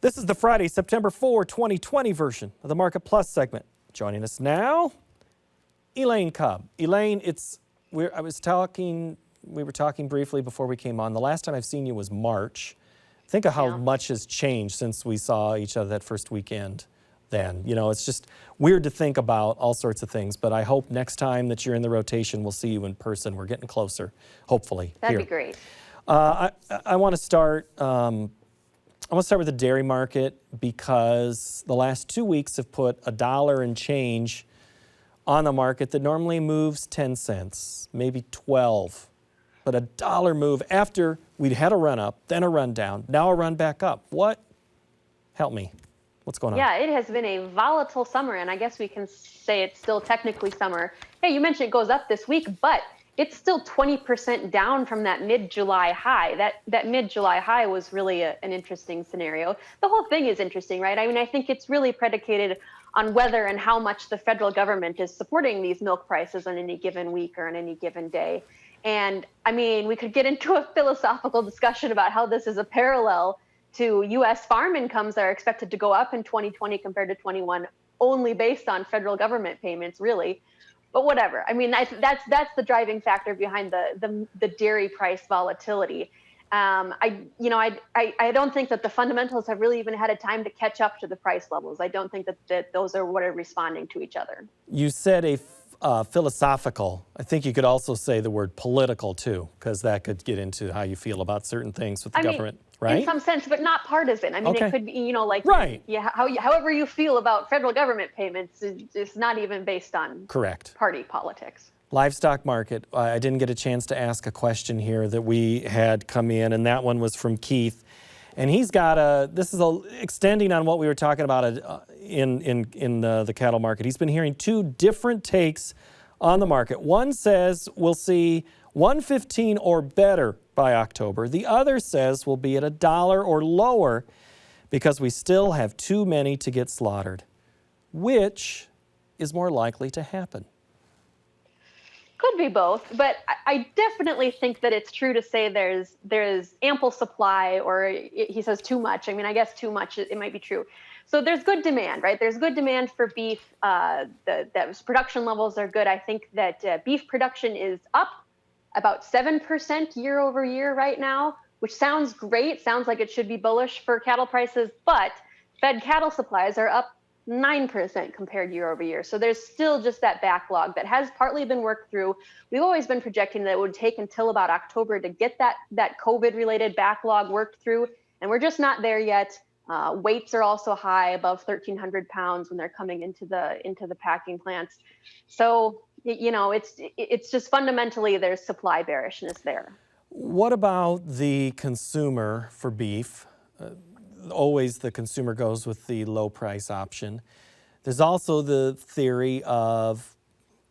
This is the Friday, September 4, 2020 version of the Market Plus segment. Joining us now, Elaine Kub. Elaine, we were talking briefly before we came on. The last time I've seen you was March. Think of how much has changed since we saw each other that first weekend then. You know, it's just weird to think about all sorts of things, but I hope next time that you're in the rotation, we'll see you in person. We're getting closer, hopefully. That'd be great. I want to start with the dairy market because the last 2 weeks have put $1 and change on the market that normally moves 10 cents, maybe 12. But $1 move after we'd had a run up, then a run down, now a run back up. Help me. What's going on? Yeah, it has been a volatile summer, and I guess we can say it's still technically summer. Hey, you mentioned it goes up this week, but it's still 20% down from that mid-July high. That mid-July high was really an interesting scenario. The whole thing is interesting, right? I mean, I think it's really predicated on whether and how much the federal government is supporting these milk prices on any given week or on any given day. And I mean, we could get into a philosophical discussion about how this is a parallel to U.S. farm incomes that are expected to go up in 2020 compared to 21, only based on federal government payments, really. But whatever. I mean, that's the driving factor behind the dairy price volatility. I don't think that the fundamentals have really even had a time to catch up to the price levels. I don't think that those are what are responding to each other. You said philosophical. I think you could also say the word political too, because that could get into how you feel about certain things with the government, right? In some sense, but not partisan. I mean, It could be, right. Yeah, however you feel about federal government payments is not even based on party politics. Livestock market. I didn't get a chance to ask a question here that we had come in, and that one was from Keith. And he's got extending on what we were talking about in the cattle market. He's been hearing two different takes on the market. One says we'll see 115 or better by October. The other says we'll be at $1 or lower because we still have too many to get slaughtered. Which is more likely to happen? Could be both, but I definitely think that it's true to say there's ample supply, or he says too much. I mean, I guess too much, it might be true. So there's good demand, right? There's good demand for beef. That production levels are good. I think that beef production is up about 7% year over year right now, which sounds great. Sounds like it should be bullish for cattle prices, but fed cattle supplies are up 9% compared year over year. So there's still just that backlog that has partly been worked through. We've always been projecting that it would take until about October to get that COVID-related backlog worked through, and we're just not there yet. Weights are also high, above 1,300 pounds when they're coming into the packing plants. So it's just fundamentally there's supply bearishness there. What about the consumer for beef? Always the consumer goes with the low price option. There's also the theory of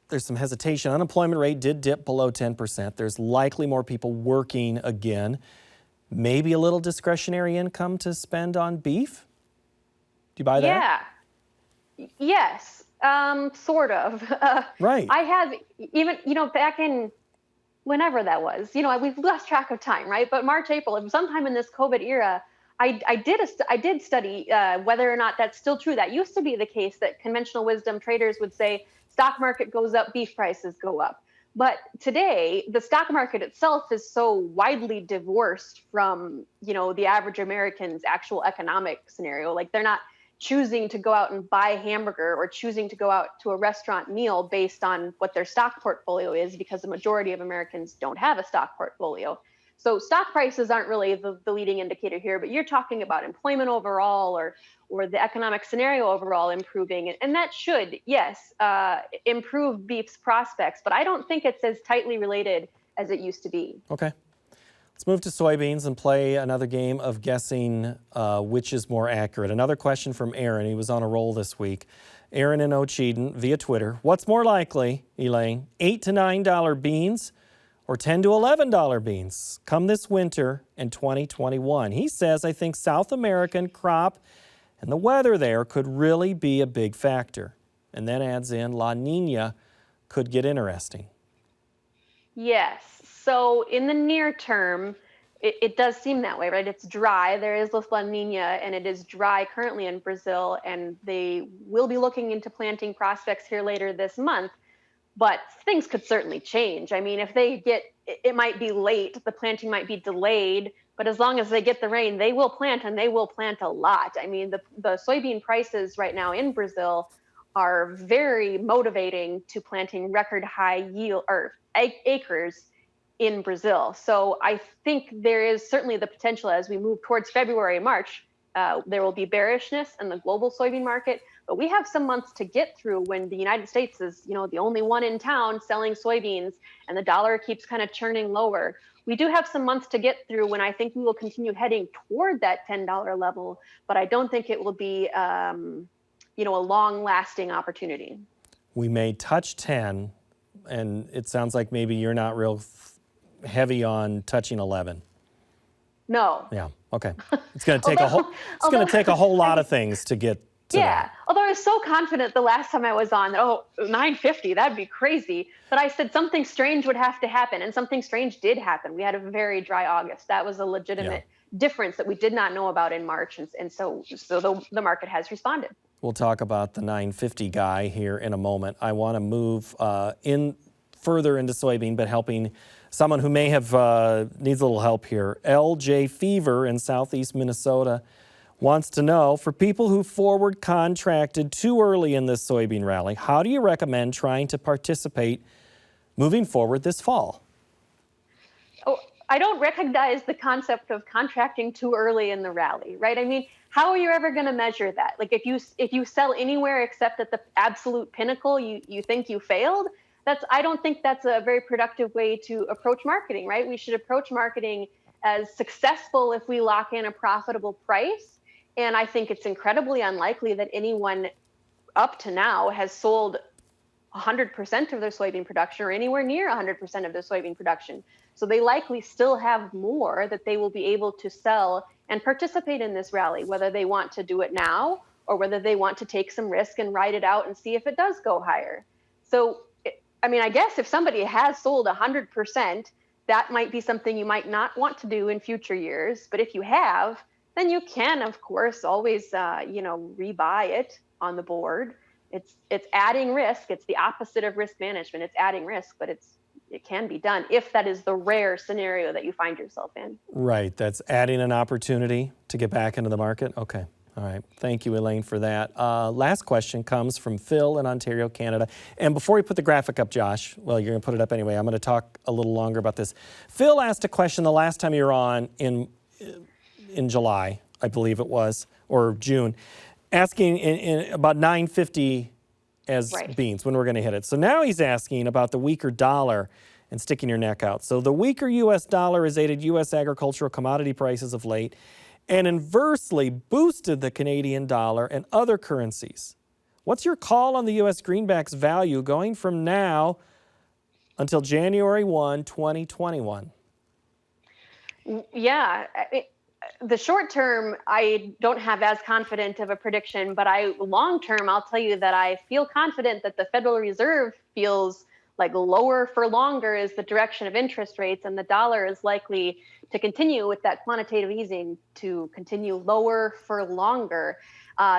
there's some hesitation. Unemployment rate did dip below 10%. There's likely more people working again. Maybe a little discretionary income to spend on beef? Do you buy that? Yeah. Yes. Sort of. Right. I have even, back in whenever that was, we've lost track of time, right? But March, April, sometime in this COVID era, I did study whether or not that's still true. That used to be the case, that conventional wisdom traders would say stock market goes up, beef prices go up. But today, the stock market itself is so widely divorced from, the average American's actual economic scenario. Like, they're not choosing to go out and buy a hamburger or choosing to go out to a restaurant meal based on what their stock portfolio is, because the majority of Americans don't have a stock portfolio. So stock prices aren't really the leading indicator here, but you're talking about employment overall or the economic scenario overall improving. And that should, yes, improve beef's prospects, but I don't think it's as tightly related as it used to be. Okay. Let's move to soybeans and play another game of guessing which is more accurate. Another question from Aaron. He was on a roll this week. Aaron in Ocheeden via Twitter. What's more likely, Elaine, $8 to $9 beans or $10 to $11 beans come this winter in 2021? He says, I think South American crop and the weather there could really be a big factor. And then adds in La Nina could get interesting. Yes. So in the near term, it does seem that way, right? It's dry. There is La Nina, and it is dry currently in Brazil, and they will be looking into planting prospects here later this month. But things could certainly change. I mean, if they get, it might be late, the planting might be delayed, but as long as they get the rain, they will plant, and they will plant a lot. I mean, the soybean prices right now in Brazil are very motivating to planting record high yield or acres in Brazil. So I think there is certainly the potential as we move towards February, March, there will be bearishness in the global soybean market, but we have some months to get through when the United States is, the only one in town selling soybeans, and the dollar keeps kind of churning lower. We do have some months to get through when I think we will continue heading toward that $10 level, but I don't think it will be, a long-lasting opportunity. We may touch 10, and it sounds like maybe you're not real heavy on touching 11. No. Yeah. Okay. It's going to take a whole lot of things to get to that. Although I was so confident the last time I was on that, 950, that'd be crazy. But I said something strange would have to happen, and something strange did happen. We had a very dry August. That was a legitimate difference that we did not know about in March, and so the market has responded. We'll talk about the 950 guy here in a moment. I want to move further into soybean, but helping someone who may have needs a little help here. LJ Fever in southeast Minnesota wants to know, for people who forward contracted too early in this soybean rally, how do you recommend trying to participate moving forward this fall? Oh, I don't recognize the concept of contracting too early in the rally, right? I mean, how are you ever going to measure that? Like if you sell anywhere except at the absolute pinnacle, you think you failed. I don't think that's a very productive way to approach marketing, right? We should approach marketing as successful if we lock in a profitable price. And I think it's incredibly unlikely that anyone up to now has sold 100% of their soybean production or anywhere near 100% of their soybean production. So they likely still have more that they will be able to sell and participate in this rally, whether they want to do it now or whether they want to take some risk and ride it out and see if it does go higher. So I guess if somebody has sold 100%, that might be something you might not want to do in future years. But if you have, then you can, of course, always, rebuy it on the board. It's adding risk. It's the opposite of risk management. It's adding risk, but it can be done if that is the rare scenario that you find yourself in. Right. That's adding an opportunity to get back into the market. Okay. All right. Thank you, Elaine, for that. Last question comes from Phil in Ontario, Canada. And before we put the graphic up, Josh, well, you're going to put it up anyway. I'm going to talk a little longer about this. Phil asked a question the last time you were on in July, I believe it was, or June, asking about 950 as beans, when we're going to hit it. So now he's asking about the weaker dollar and sticking your neck out. So the weaker U.S. dollar has aided U.S. agricultural commodity prices of late and inversely boosted the Canadian dollar and other currencies. What's your call on the U.S. greenback's value going from now until January 1, 2021? Yeah. The short term, I don't have as confident of a prediction, but long term, I'll tell you that I feel confident that the Federal Reserve feels like lower for longer is the direction of interest rates, and the dollar is likely to continue with that quantitative easing to continue lower for longer.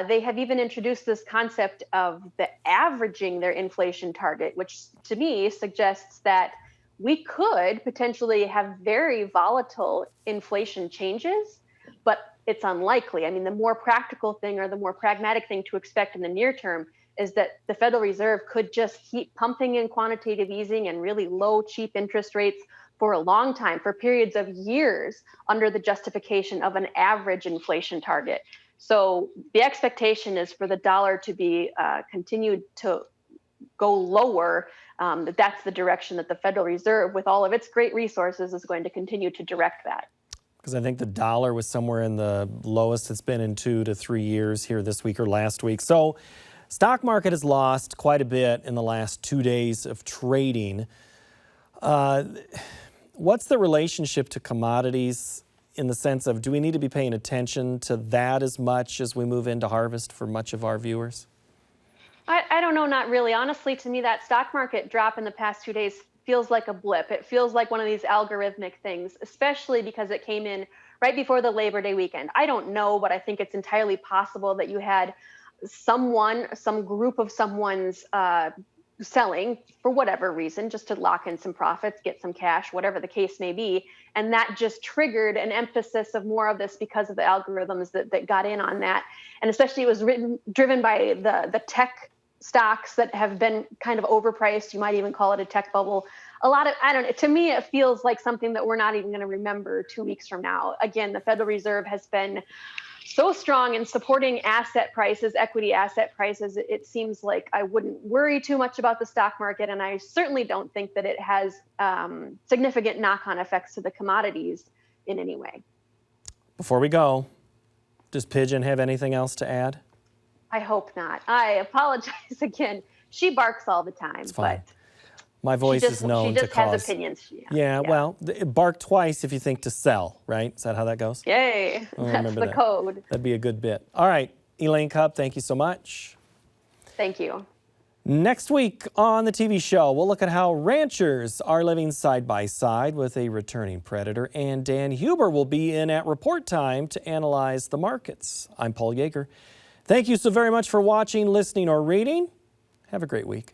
They have even introduced this concept of the averaging their inflation target, which to me suggests that we could potentially have very volatile inflation changes, but it's unlikely. I mean, the more practical thing or the more pragmatic thing to expect in the near term is that the Federal Reserve could just keep pumping in quantitative easing and really low, cheap interest rates for a long time, for periods of years, under the justification of an average inflation target. So the expectation is for the dollar to be continued to go lower. That's the direction that the Federal Reserve, with all of its great resources, is going to continue to direct that. Because I think the dollar was somewhere in the lowest it's been in 2 to 3 years here this week or last week. So stock market has lost quite a bit in the last 2 days of trading. What's the relationship to commodities in the sense of, do we need to be paying attention to that as much as we move into harvest for much of our viewers? I don't know, not really. Honestly, to me, that stock market drop in the past 2 days feels like a blip. It feels like one of these algorithmic things, especially because it came in right before the Labor Day weekend. I don't know, but I think it's entirely possible that you had some group of someone's selling for whatever reason, just to lock in some profits, get some cash, whatever the case may be. And that just triggered an emphasis of more of this because of the algorithms that got in on that. And especially it was driven by the tech stocks that have been kind of overpriced. You might even call it a tech bubble. I don't know, to me, it feels like something that we're not even going to remember 2 weeks from now. Again, the Federal Reserve has been so strong in supporting asset prices, equity asset prices. It seems like I wouldn't worry too much about the stock market. And I certainly don't think that it has significant knock-on effects to the commodities in any way. Before we go, does Pigeon have anything else to add? I hope not. I apologize again. She barks all the time. It's fine. But my voice is known to cause. She just has opinions. Yeah, well, bark twice if you think to sell, right? Is that how that goes? Yay, that's the code. That'd be a good bit. All right, Elaine Kub, thank you so much. Thank you. Next week on the TV show, we'll look at how ranchers are living side by side with a returning predator, and Dan Huber will be in at report time to analyze the markets. I'm Paul Yeager. Thank you so very much for watching, listening, or reading. Have a great week.